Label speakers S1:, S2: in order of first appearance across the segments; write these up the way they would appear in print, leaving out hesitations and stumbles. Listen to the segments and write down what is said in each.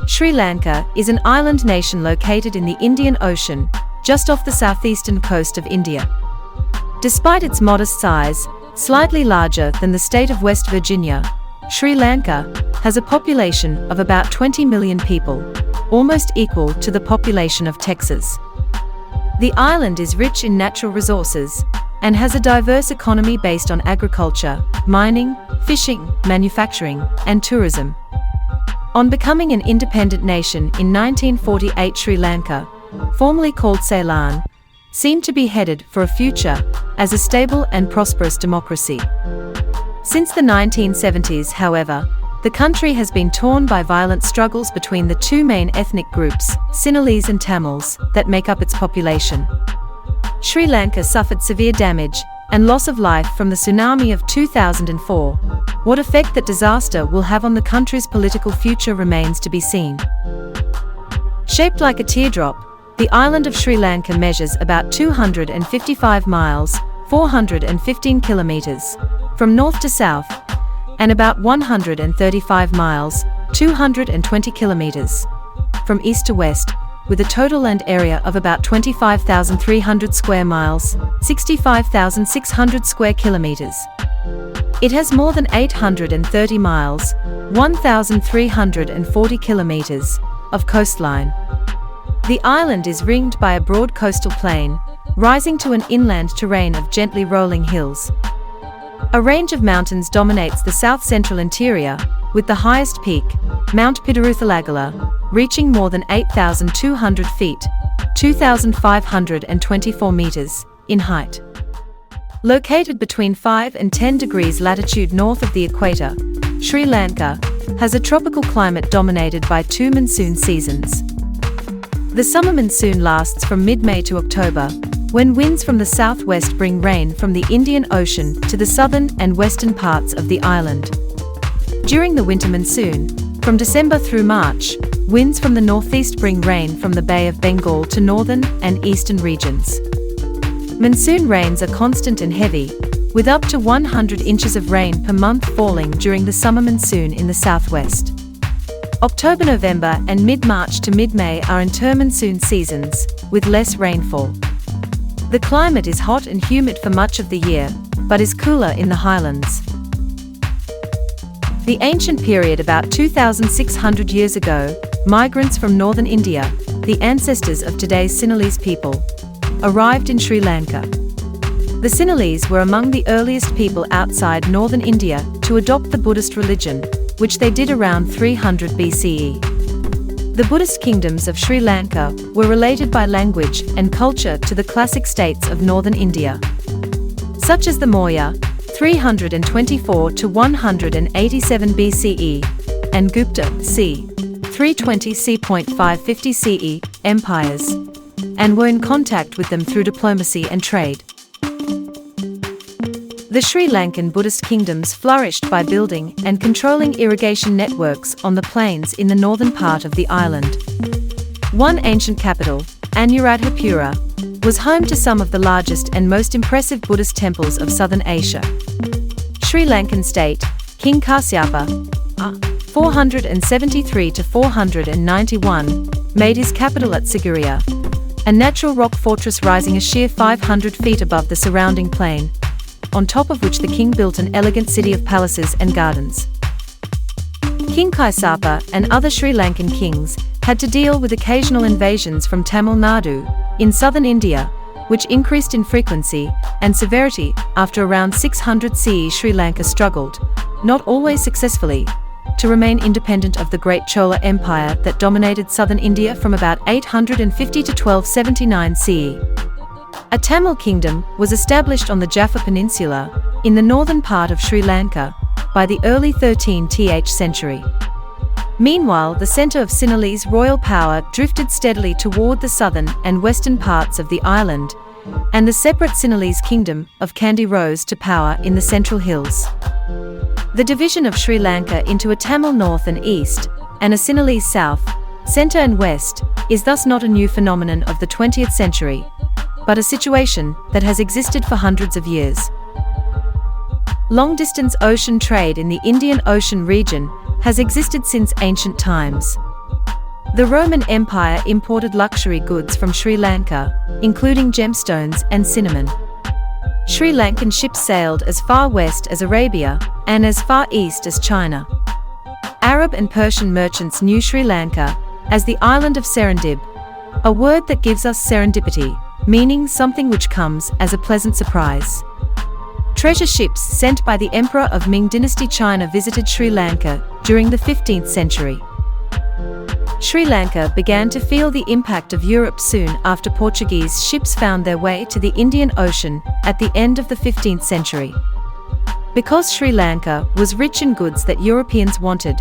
S1: Sri Lanka is an island nation located in the Indian Ocean, just off the southeastern coast of India. Despite its modest size, slightly larger than the state of West Virginia, Sri Lanka has a population of about 20 million people, almost equal to the population of Texas. The island is rich in natural resources and has a diverse economy based on agriculture, mining, fishing, manufacturing, and tourism. On becoming an independent nation in 1948, Sri Lanka, formerly called Ceylon, seemed to be headed for a future as a stable and prosperous democracy. Since the 1970s, however, the country has been torn by violent struggles between the two main ethnic groups, Sinhalese and Tamils, that make up its population. Sri Lanka suffered severe damage and loss of life from the tsunami of 2004. What effect that disaster will have on the country's political future remains to be seen. Shaped like a teardrop, the island of Sri Lanka measures about 255 miles, 415 kilometers, from north to south, and about 135 miles, 220 kilometers, from east to west, with a total land area of about 25,300 square miles, 65,600 square kilometers. It has more than 830 miles, 1,340 kilometers, of coastline. The island is ringed by a broad coastal plain, rising to an inland terrain of gently rolling hills. A range of mountains dominates the south-central interior, with the highest peak, Mount Pidiruthalagala, reaching more than 8,200 feet, 2,524 meters, in height. Located between 5 and 10 degrees latitude north of the equator, Sri Lanka has a tropical climate dominated by two monsoon seasons. The summer monsoon lasts from mid-May to October, when winds from the southwest bring rain from the Indian Ocean to the southern and western parts of the island. During the winter monsoon, from December through March, winds from the northeast bring rain from the Bay of Bengal to northern and eastern regions. Monsoon rains are constant and heavy, with up to 100 inches of rain per month falling during the summer monsoon in the southwest. October-November and mid-March to mid-May are intermonsoon seasons, with less rainfall. The climate is hot and humid for much of the year, but is cooler in the highlands. The ancient period about 2,600 years ago, migrants from northern India, the ancestors of today's Sinhalese people, arrived in Sri Lanka. The Sinhalese were among the earliest people outside northern India to adopt the Buddhist religion, which they did around 300 BCE. The Buddhist kingdoms of Sri Lanka were related by language and culture to the classic states of northern India, such as the Maurya, 324 to 187 BCE, and Gupta, c. 320 c.550 CE, empires, and were in contact with them through diplomacy and trade. The Sri Lankan Buddhist kingdoms flourished by building and controlling irrigation networks on the plains in the northern part of the island. One ancient capital, Anuradhapura, was home to some of the largest and most impressive Buddhist temples of southern Asia. Sri Lankan state, King Kasyapa, 473 to 491, made his capital at Sigiriya, a natural rock fortress rising a sheer 500 feet above the surrounding plain, on top of which the king built an elegant city of palaces and gardens. King Kasyapa and other Sri Lankan kings had to deal with occasional invasions from Tamil Nadu, in southern India, which increased in frequency and severity after around 600 CE. Sri Lanka struggled, not always successfully, to remain independent of the Great Chola Empire that dominated southern India from about 850 to 1279 CE. A Tamil kingdom was established on the Jaffa Peninsula, in the northern part of Sri Lanka, by the early 13th century. Meanwhile, the centre of Sinhalese royal power drifted steadily toward the southern and western parts of the island, and the separate Sinhalese kingdom of Kandy rose to power in the central hills. The division of Sri Lanka into a Tamil north and east, and a Sinhalese south, centre and west, is thus not a new phenomenon of the 20th century, but a situation that has existed for hundreds of years. Long-distance ocean trade in the Indian Ocean region has existed since ancient times. The Roman Empire imported luxury goods from Sri Lanka, including gemstones and cinnamon. Sri Lankan ships sailed as far west as Arabia and as far east as China. Arab and Persian merchants knew Sri Lanka as the island of Serendib, a word that gives us serendipity, meaning something which comes as a pleasant surprise. Treasure ships sent by the Emperor of Ming Dynasty China visited Sri Lanka during the 15th century. Sri Lanka began to feel the impact of Europe soon after Portuguese ships found their way to the Indian Ocean at the end of the 15th century. Because Sri Lanka was rich in goods that Europeans wanted,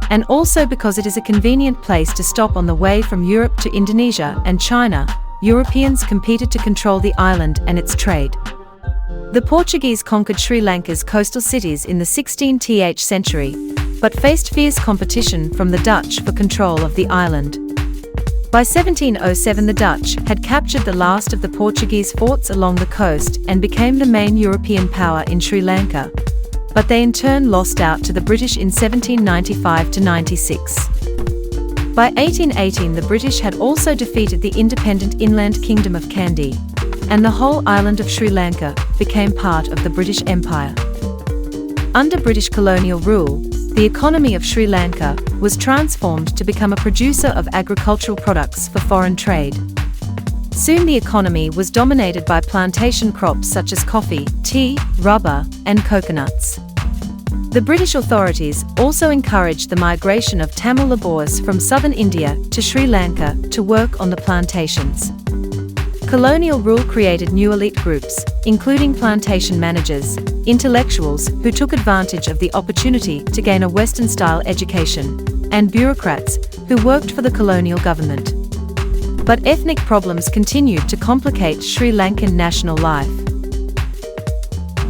S1: and also because it is a convenient place to stop on the way from Europe to Indonesia and China, Europeans competed to control the island and its trade. The Portuguese conquered Sri Lanka's coastal cities in the 16th century, but faced fierce competition from the Dutch for control of the island. By 1707, the Dutch had captured the last of the Portuguese forts along the coast and became the main European power in Sri Lanka, but they in turn lost out to the British in 1795–96. By 1818, the British had also defeated the independent inland kingdom of Kandy, and the whole island of Sri Lanka became part of the British Empire. Under British colonial rule, the economy of Sri Lanka was transformed to become a producer of agricultural products for foreign trade. Soon the economy was dominated by plantation crops such as coffee, tea, rubber, and coconuts. The British authorities also encouraged the migration of Tamil labourers from southern India to Sri Lanka to work on the plantations. Colonial rule created new elite groups, including plantation managers, intellectuals who took advantage of the opportunity to gain a Western-style education, and bureaucrats who worked for the colonial government. But ethnic problems continued to complicate Sri Lankan national life.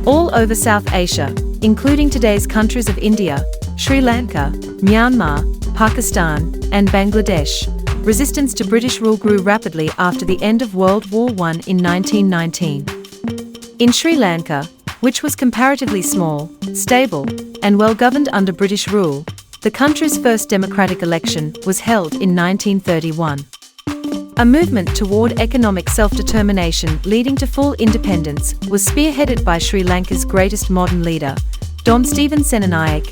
S1: All over South Asia, including today's countries of India, Sri Lanka, Myanmar, Pakistan, and Bangladesh, resistance to British rule grew rapidly after the end of World War I in 1919. In Sri Lanka, which was comparatively small, stable, and well governed under British rule, the country's first democratic election was held in 1931. A movement toward economic self-determination leading to full independence was spearheaded by Sri Lanka's greatest modern leader, Don Stephen Senanayak,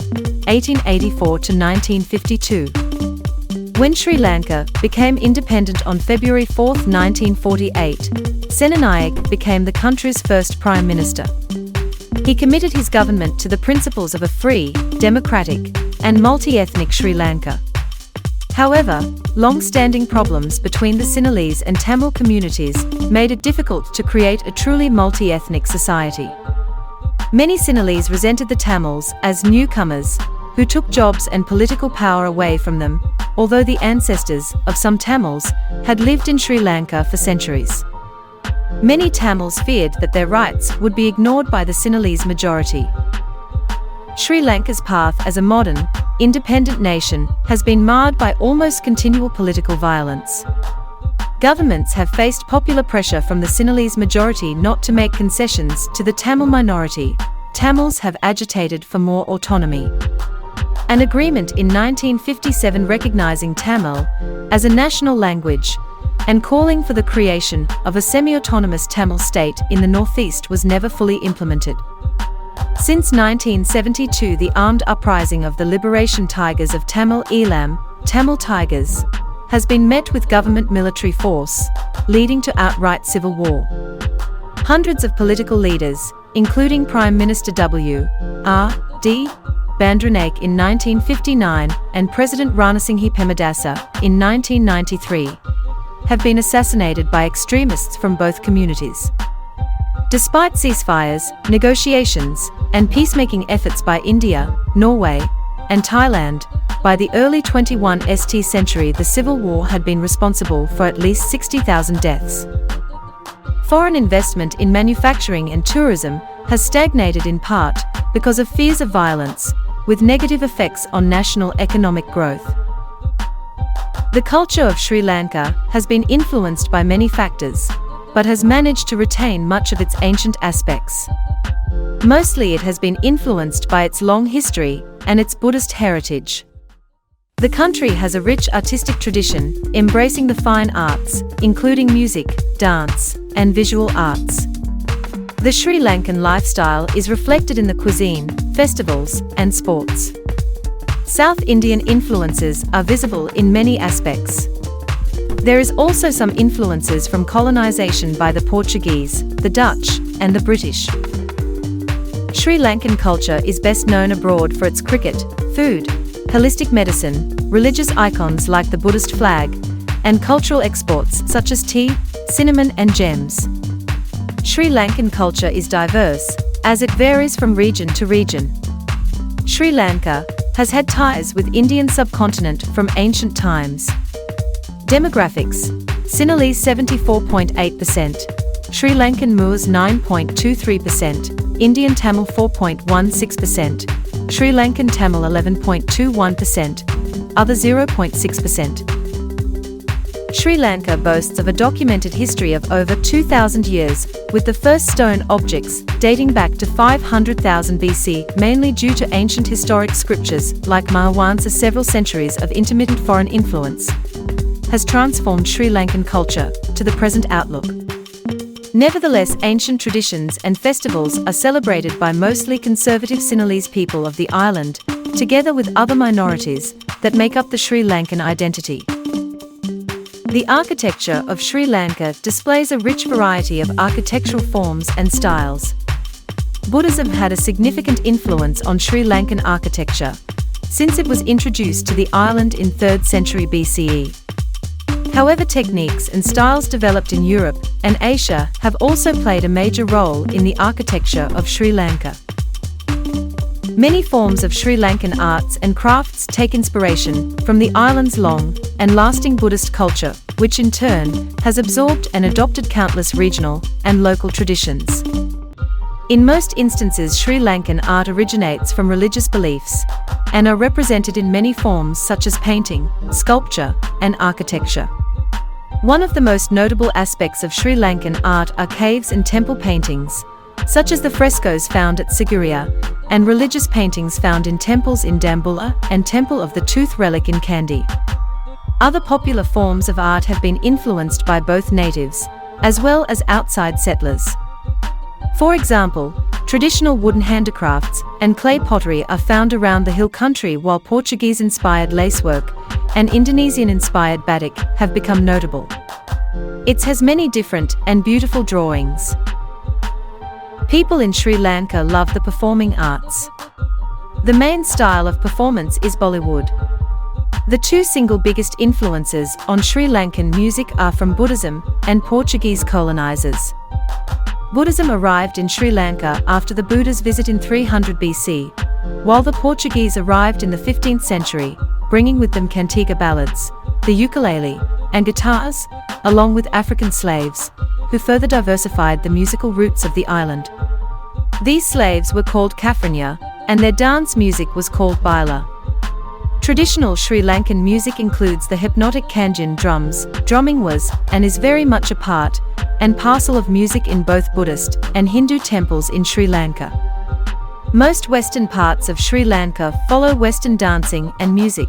S1: 1884–1952. When Sri Lanka became independent on February 4, 1948, Senanayak became the country's first Prime Minister. He committed his government to the principles of a free, democratic, and multi-ethnic Sri Lanka. However, long-standing problems between the Sinhalese and Tamil communities made it difficult to create a truly multi-ethnic society. Many Sinhalese resented the Tamils as newcomers, who took jobs and political power away from them, although the ancestors of some Tamils had lived in Sri Lanka for centuries. Many Tamils feared that their rights would be ignored by the Sinhalese majority. Sri Lanka's path as a modern, independent nation has been marred by almost continual political violence. Governments have faced popular pressure from the Sinhalese majority not to make concessions to the Tamil minority. Tamils have agitated for more autonomy. An agreement in 1957 recognizing Tamil as a national language and calling for the creation of a semi-autonomous Tamil state in the northeast was never fully implemented. Since 1972, the armed uprising of the Liberation Tigers of Tamil Eelam, Tamil Tigers, has been met with government military force, leading to outright civil war. Hundreds of political leaders, including Prime Minister W.R.D. Bandaranaike in 1959 and President Ranasinghe Pemadasa in 1993, have been assassinated by extremists from both communities. Despite ceasefires, negotiations, and peacemaking efforts by India, Norway, and Thailand, by the early 21st century the civil war had been responsible for at least 60,000 deaths. Foreign investment in manufacturing and tourism has stagnated in part because of fears of violence, with negative effects on national economic growth. The culture of Sri Lanka has been influenced by many factors, but has managed to retain much of its ancient aspects. Mostly it has been influenced by its long history and its Buddhist heritage. The country has a rich artistic tradition, embracing the fine arts, including music, dance, and visual arts. The Sri Lankan lifestyle is reflected in the cuisine, festivals, and sports. South Indian influences are visible in many aspects. There is also some influences from colonization by the Portuguese, the Dutch, and the British. Sri Lankan culture is best known abroad for its cricket, food, holistic medicine, religious icons like the Buddhist flag, and cultural exports such as tea, cinnamon, and gems. Sri Lankan culture is diverse, as it varies from region to region. Sri Lanka has had ties with Indian subcontinent from ancient times. Demographics: Sinhalese 74.8%, Sri Lankan Moors 9.23%, Indian Tamil 4.16%, Sri Lankan Tamil 11.21%, other 0.6%. Sri Lanka boasts of a documented history of over 2,000 years, with the first stone objects dating back to 500,000 BC, mainly due to ancient historic scriptures like Mahawansa. Several centuries of intermittent foreign influence has transformed Sri Lankan culture to the present outlook. Nevertheless, ancient traditions and festivals are celebrated by mostly conservative Sinhalese people of the island, together with other minorities that make up the Sri Lankan identity. The architecture of Sri Lanka displays a rich variety of architectural forms and styles. Buddhism had a significant influence on Sri Lankan architecture, since it was introduced to the island in 3rd century BCE. However, techniques and styles developed in Europe and Asia have also played a major role in the architecture of Sri Lanka. Many forms of Sri Lankan arts and crafts take inspiration from the island's long and lasting Buddhist culture, which in turn has absorbed and adopted countless regional and local traditions. In most instances, Sri Lankan art originates from religious beliefs and are represented in many forms such as painting, sculpture, and architecture. One of the most notable aspects of Sri Lankan art are caves and temple paintings, such as the frescoes found at Sigiriya, and religious paintings found in temples in Dambulla and Temple of the Tooth Relic in Kandy. Other popular forms of art have been influenced by both natives, as well as outside settlers. For example, traditional wooden handicrafts and clay pottery are found around the hill country, while Portuguese-inspired lacework and Indonesian-inspired batik have become notable. It has many different and beautiful drawings. People in Sri Lanka love the performing arts. The main style of performance is Bollywood. The two single biggest influences on Sri Lankan music are from Buddhism and Portuguese colonizers. Buddhism arrived in Sri Lanka after the Buddha's visit in 300 BC, while the Portuguese arrived in the 15th century, bringing with them cantiga ballads, the ukulele, and guitars, along with African slaves, who further diversified the musical roots of the island. These slaves were called Kafranya, and their dance music was called Baila. Traditional Sri Lankan music includes the hypnotic Kanjan drums. Drumming was, and is very much a part and parcel of music in both Buddhist and Hindu temples in Sri Lanka. Most western parts of Sri Lanka follow Western dancing and music.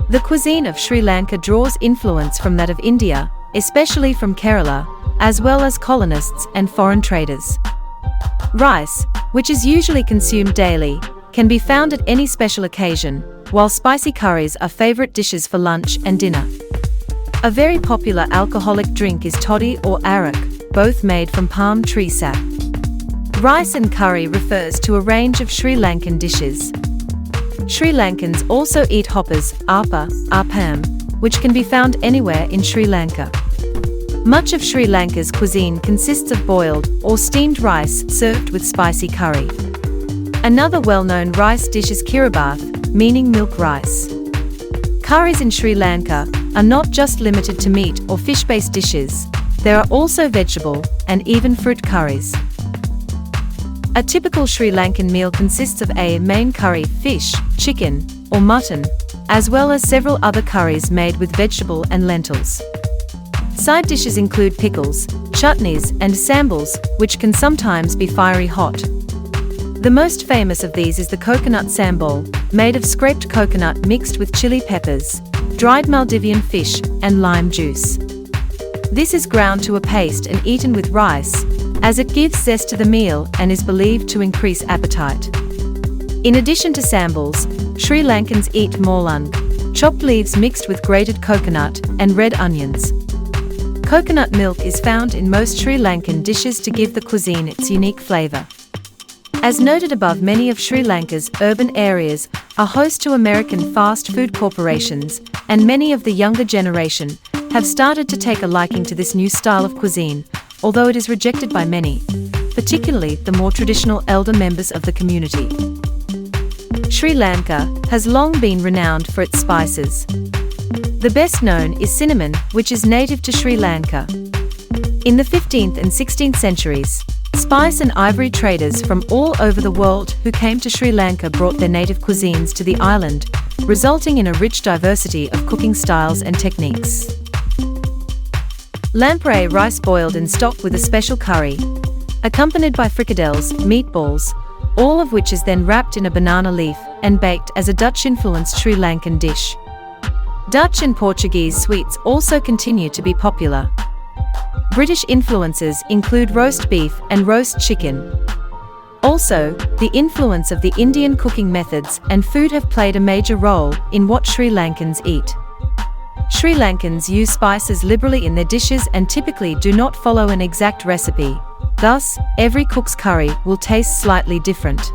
S1: The cuisine of Sri Lanka draws influence from that of India, especially from Kerala, as well as colonists and foreign traders. Rice, which is usually consumed daily, can be found at any special occasion, while spicy curries are favorite dishes for lunch and dinner. A very popular alcoholic drink is toddy or arak, both made from palm tree sap. Rice and curry refers to a range of Sri Lankan dishes. Sri Lankans also eat hoppers, appam, which can be found anywhere in Sri Lanka. Much of Sri Lanka's cuisine consists of boiled or steamed rice served with spicy curry. Another well-known rice dish is kiribath, meaning milk rice. Curries in Sri Lanka are not just limited to meat or fish-based dishes. There are also vegetable and even fruit curries. A typical Sri Lankan meal consists of a main curry, fish, chicken, or mutton, as well as several other curries made with vegetable and lentils. Side dishes include pickles, chutneys, and sambals, which can sometimes be fiery hot. The most famous of these is the coconut sambal, made of scraped coconut mixed with chili peppers, dried Maldivian fish, and lime juice. This is ground to a paste and eaten with rice, as it gives zest to the meal and is believed to increase appetite. In addition to sambals, Sri Lankans eat morlung, chopped leaves mixed with grated coconut and red onions. Coconut milk is found in most Sri Lankan dishes to give the cuisine its unique flavor. As noted above, many of Sri Lanka's urban areas are host to American fast food corporations, and many of the younger generation have started to take a liking to this new style of cuisine, although it is rejected by many, particularly the more traditional elder members of the community. Sri Lanka has long been renowned for its spices. The best known is cinnamon, which is native to Sri Lanka. In the 15th and 16th centuries, spice and ivory traders from all over the world who came to Sri Lanka brought their native cuisines to the island, resulting in a rich diversity of cooking styles and techniques. Lamprey rice boiled in stock with a special curry, accompanied by frikadelles, meatballs, all of which is then wrapped in a banana leaf and baked as a Dutch-influenced Sri Lankan dish. Dutch and Portuguese sweets also continue to be popular. British influences include roast beef and roast chicken. Also, the influence of the Indian cooking methods and food have played a major role in what Sri Lankans eat. Sri Lankans use spices liberally in their dishes and typically do not follow an exact recipe. Thus, every cook's curry will taste slightly different.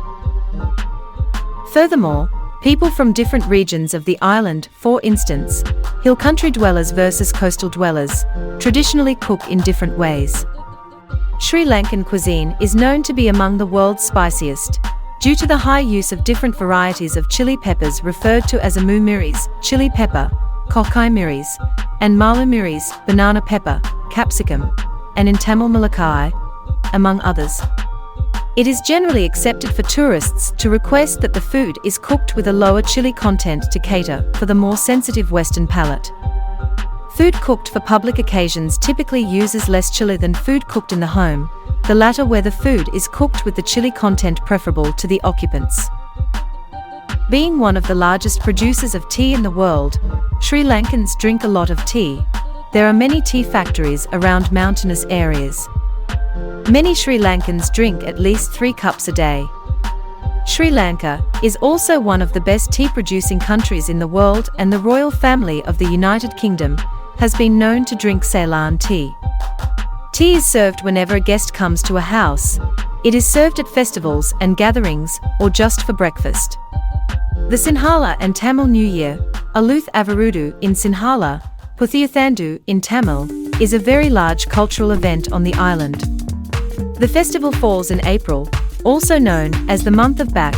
S1: Furthermore, people from different regions of the island, for instance, hill country dwellers versus coastal dwellers, traditionally cook in different ways. Sri Lankan cuisine is known to be among the world's spiciest, due to the high use of different varieties of chili peppers referred to as amu miris, chili pepper, kokai miris, and malu miris, banana pepper, capsicum, and in Tamil Malakai, among others. It is generally accepted for tourists to request that the food is cooked with a lower chili content to cater for the more sensitive Western palate. Food cooked for public occasions typically uses less chili than food cooked in the home, the latter where the food is cooked with the chili content preferable to the occupants. Being one of the largest producers of tea in the world, Sri Lankans drink a lot of tea. There are many tea factories around mountainous areas. Many Sri Lankans drink at least 3 cups a day. Sri Lanka is also one of the best tea-producing countries in the world, and the royal family of the United Kingdom has been known to drink Ceylon tea. Tea is served whenever a guest comes to a house. It is served at festivals and gatherings, or just for breakfast. The Sinhala and Tamil New Year, Aluth Avarudu in Sinhala, Puthiyathandu in Tamil, is a very large cultural event on the island. The festival falls in April, also known as the month of Bak,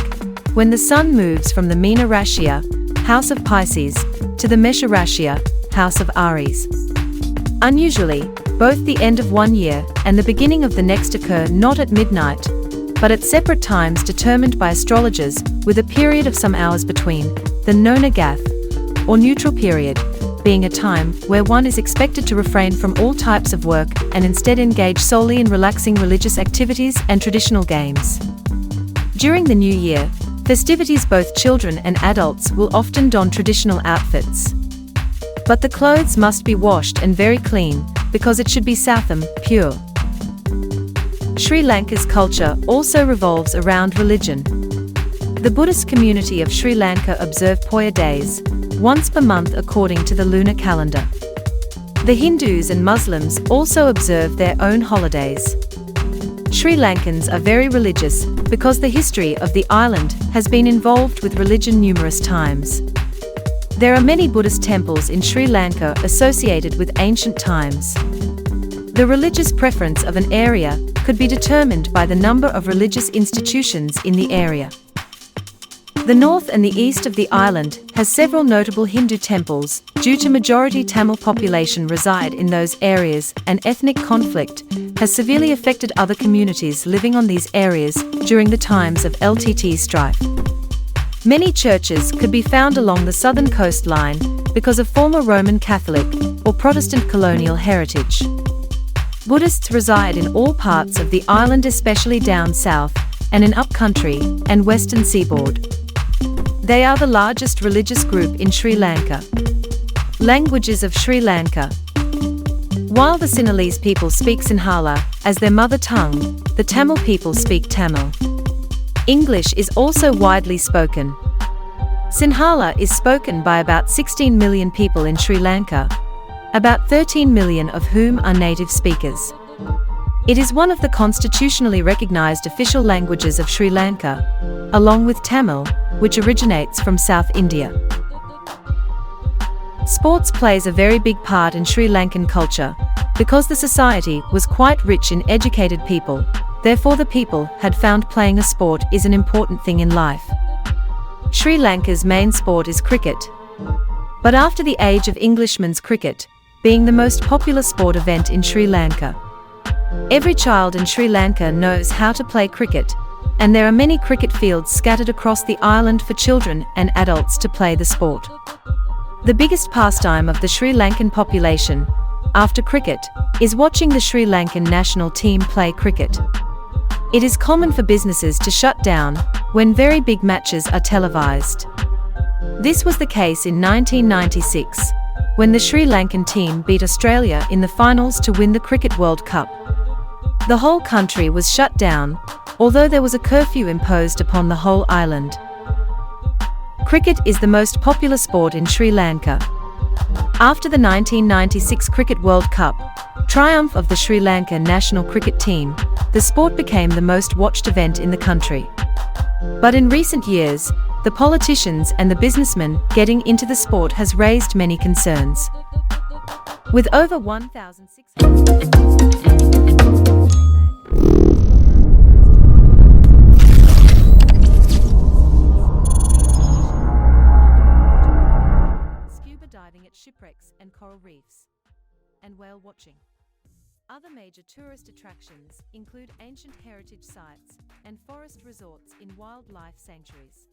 S1: when the sun moves from the Meena Rashia, house of Pisces, to the Mesha Rashia, house of Aries. Unusually, both the end of one year and the beginning of the next occur not at midnight, but at separate times determined by astrologers, with a period of some hours between, the Nona Gath, or neutral period, being a time where one is expected to refrain from all types of work and instead engage solely in relaxing religious activities and traditional games. During the new year, festivities, both children and adults will often don traditional outfits. But the clothes must be washed and very clean, because it should be Southam, pure. Sri Lanka's culture also revolves around religion. The Buddhist community of Sri Lanka observe Poya days, once per month according to the lunar calendar. The Hindus and Muslims also observe their own holidays. Sri Lankans are very religious because the history of the island has been involved with religion numerous times. There are many Buddhist temples in Sri Lanka associated with ancient times. The religious preference of an area could be determined by the number of religious institutions in the area. The north and the east of the island has several notable Hindu temples, due to majority Tamil population reside in those areas, and ethnic conflict has severely affected other communities living on these areas during the times of LTT strife. Many churches could be found along the southern coastline because of former Roman Catholic or Protestant colonial heritage. Buddhists reside in all parts of the island, especially down south, and in upcountry and western seaboard. They are the largest religious group in Sri Lanka. Languages of Sri Lanka. While the Sinhalese people speak Sinhala as their mother tongue, the Tamil people speak Tamil. English is also widely spoken. Sinhala is spoken by about 16 million people in Sri Lanka, about 13 million of whom are native speakers. It is one of the constitutionally recognized official languages of Sri Lanka, along with Tamil, which originates from South India. Sports plays a very big part in Sri Lankan culture, because the society was quite rich in educated people, therefore the people had found playing a sport is an important thing in life. Sri Lanka's main sport is cricket. But after the age of Englishman's cricket, being the most popular sport event in Sri Lanka, every child in Sri Lanka knows how to play cricket, and there are many cricket fields scattered across the island for children and adults to play the sport. The biggest pastime of the Sri Lankan population, after cricket, is watching the Sri Lankan national team play cricket. It is common for businesses to shut down when very big matches are televised. This was the case in 1996, when the Sri Lankan team beat Australia in the finals to win the Cricket World Cup. The whole country was shut down, although there was a curfew imposed upon the whole island. Cricket is the most popular sport in Sri Lanka. After the 1996 Cricket World Cup triumph of the Sri Lanka national cricket team, the sport became the most watched event in the country. But in recent years, the politicians and the businessmen getting into the sport has raised many concerns. With over 1,600 diving at shipwrecks and coral reefs, and whale watching. Other major tourist attractions include ancient heritage sites and forest resorts in wildlife sanctuaries.